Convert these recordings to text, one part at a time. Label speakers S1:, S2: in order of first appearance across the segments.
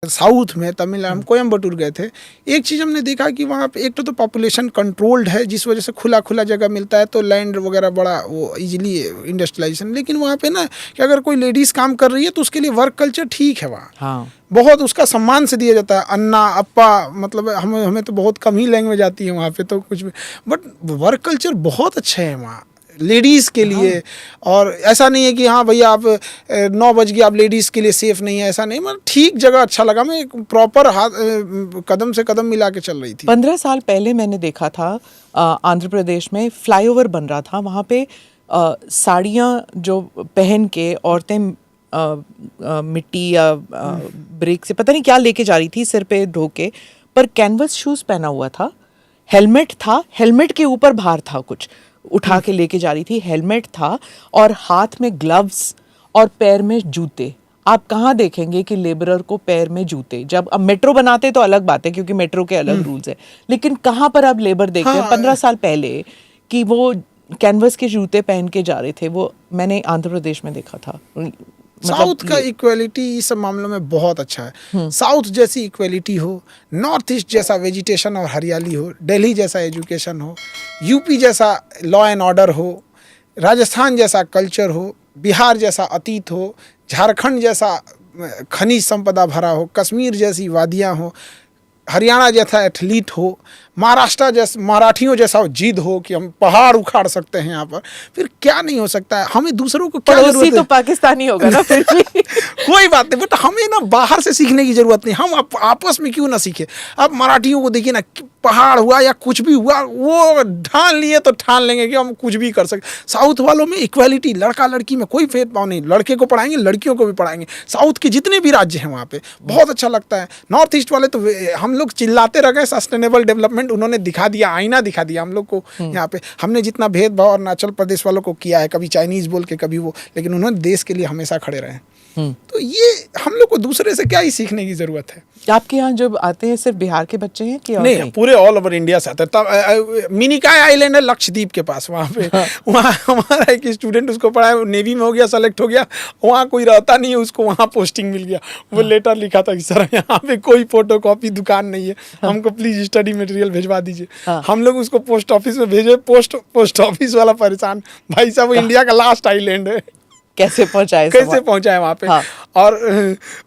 S1: South में तमिलनाडु, हम कोयम्बटूर गए थे, एक चीज़ हमने देखा कि वहाँ पे एक तो पॉपुलेशन कंट्रोल्ड है, जिस वजह से खुला खुला जगह मिलता है, तो लैंड वगैरह बड़ा वो इजीली इंडस्ट्रियलाइजेशन। लेकिन वहाँ पे ना कि अगर कोई लेडीज़ काम कर रही है तो उसके लिए वर्क कल्चर ठीक है वहाँ।
S2: हाँ,
S1: बहुत उसका सम्मान से दिया जाता है, अन्ना अप्पा, मतलब हमें तो बहुत कम ही लैंग्वेज आती है वहाँ पे तो कुछ भी, बट वर्क कल्चर बहुत अच्छा है वहाँ लेडीज़ के लिए। और ऐसा नहीं है कि हाँ भैया आप 9 बज गए आप लेडीज़ के लिए सेफ़ नहीं है, ऐसा नहीं, मतलब ठीक जगह अच्छा लगा। मैं एक प्रॉपर हाथ कदम से कदम मिला के चल रही थी।
S2: 15 साल पहले मैंने देखा था आंध्र प्रदेश में फ्लाईओवर बन रहा था, वहाँ पे साड़ियाँ जो पहन के औरतें मिट्टी या ब्रेक से पता नहीं क्या लेके जा रही थी सिर पे ढो के, पर कैनवस शूज़ पहना हुआ था, हेलमेट था, हेलमेट के ऊपर भार था, कुछ उठा के लेके जा रही थी, हेलमेट था और हाथ में ग्लव्स और पैर में जूते। आप कहाँ देखेंगे कि लेबरर को पैर में जूते? जब अब मेट्रो बनाते तो अलग बात है क्योंकि मेट्रो के अलग रूल्स है, लेकिन कहाँ पर आप लेबर देखते हैं 15 साल पहले कि वो कैनवस के जूते पहन के जा रहे थे? वो मैंने आंध्र प्रदेश में देखा था।
S1: साउथ का इक्वलिटी इस सब मामलों में बहुत अच्छा है। साउथ जैसी इक्वलिटी हो, नॉर्थ ईस्ट जैसा वेजिटेशन और हरियाली हो, दिल्ली जैसा एजुकेशन हो, यूपी जैसा लॉ एंड ऑर्डर हो, राजस्थान जैसा कल्चर हो, बिहार जैसा अतीत हो, झारखंड जैसा खनिज संपदा भरा हो, कश्मीर जैसी वादियाँ हो, हरियाणा जैसा एथलीट हो, महाराष्ट्र जैसा मराठियों जैसा जिद हो कि हम पहाड़ उखाड़ सकते हैं यहाँ पर, फिर क्या नहीं हो सकता है। हमें दूसरों को क्या जरूरत है?
S2: तो पाकिस्तानी होगा ना फिर भी।
S1: कोई बात नहीं, बट हमें ना बाहर से सीखने की जरूरत नहीं, हम आपस में क्यों ना सीखे। अब मराठियों को देखिए ना, पहाड़ हुआ या कुछ भी हुआ वो ठान लिए तो ठान लेंगे कि हम कुछ भी कर सकते। साउथ वालों में इक्वालिटी, लड़का लड़की में कोई भेदभाव नहीं, लड़के को पढ़ाएंगे लड़कियों को भी पढ़ाएंगे। साउथ के जितने भी राज्य हैं वहाँ पे बहुत अच्छा लगता है। नॉर्थ ईस्ट वाले तो हम लोग चिल्लाते रह गए सस्टेनेबल डेवलपमेंट, उन्होंने दिखा दिया, आईना दिखा दिया हम लोग को। यहाँ पे हमने जितना भेदभाव अरुणाचल प्रदेश वालों को किया है, कभी चाइनीज बोल के कभी वो, लेकिन उन्होंने देश के लिए हमेशा खड़े रहे। तो ये हम लोग को दूसरे से क्या ही सीखने की जरूरत है।
S2: आपके यहाँ जब आते हैं सिर्फ बिहार के बच्चे हैं कि
S1: नहीं, पूरे ऑल ओवर इंडिया से आते हैं। तब मिनिकॉय आइलैंड है लक्षद्वीप के पास, वहाँ पे वहाँ हमारा एक स्टूडेंट, उसको पढ़ा है, नेवी में हो गया, सेलेक्ट हो गया, वहाँ कोई रहता नहीं है, उसको वहाँ पोस्टिंग मिल गया। वो लेटर लिखा था कि सर यहाँ पे कोई फोटो कॉपी दुकान नहीं है, हमको प्लीज स्टडी मटेरियल भिजवा दीजिए। हम लोग उसको पोस्ट ऑफिस में भेजे, पोस्ट ऑफिस वाला परेशान, भाई साहब वो इंडिया का लास्ट आइलैंड है, कैसे पहुंचाए वहाँ पे। और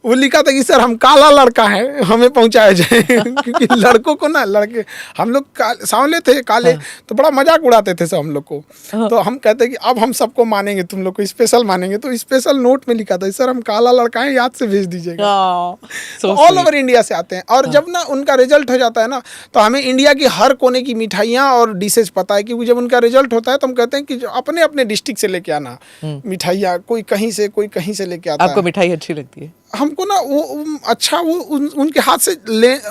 S1: वो लिखा था कि सर हम काला लड़का है, हमें पहुंचाया जाए। क्योंकि लड़कों को ना, लड़के हम लोग सांवले थे, काले, तो बड़ा मजाक उड़ाते थे सब हम लोग को। तो हम कहते कि अब हम सबको मानेंगे, तुम लोग को स्पेशल मानेंगे। तो स्पेशल नोट में लिखा था सर हम काला लड़का है, याद से भेज दीजिएगा। ऑल ओवर इंडिया से आते हैं। और जब ना उनका रिजल्ट हो जाता है ना, तो हमें इंडिया की हर कोने की मिठाइयाँ और डिशेज पता है। क्योंकि जब उनका रिजल्ट होता है तो हम कहते हैं कि अपने अपने डिस्ट्रिक्ट से लेके आना मिठाइयाँ, कोई कहीं से कोई कहीं से लेके आता है।
S2: आपको मिठाई अच्छी लगती है?
S1: हमको ना वो अच्छा, वो उनके हाथ से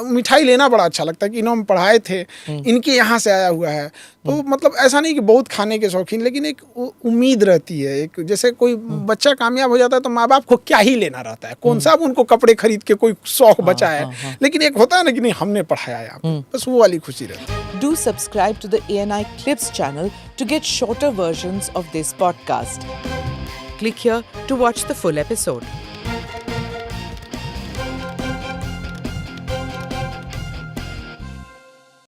S1: मिठाई लेना बड़ा अच्छा लगता है कि हम पढ़ाए थे, इनके यहाँ से आया हुआ है। तो मतलब ऐसा नहीं कि बहुत खाने के शौकीन, लेकिन एक उम्मीद रहती है। एक जैसे कोई बच्चा कामयाब हो जाता है तो माँ बाप को क्या ही लेना रहता है, कौन सा उनको कपड़े खरीद के कोई शौक बचा है। लेकिन एक होता है ना कि नहीं हमने पढ़ाया यहाँ पे, बस वो वाली खुशी रहती है।
S2: Do subscribe to the ANI Clips channel to get shorter versions of this podcast. Click here to watch the full episode.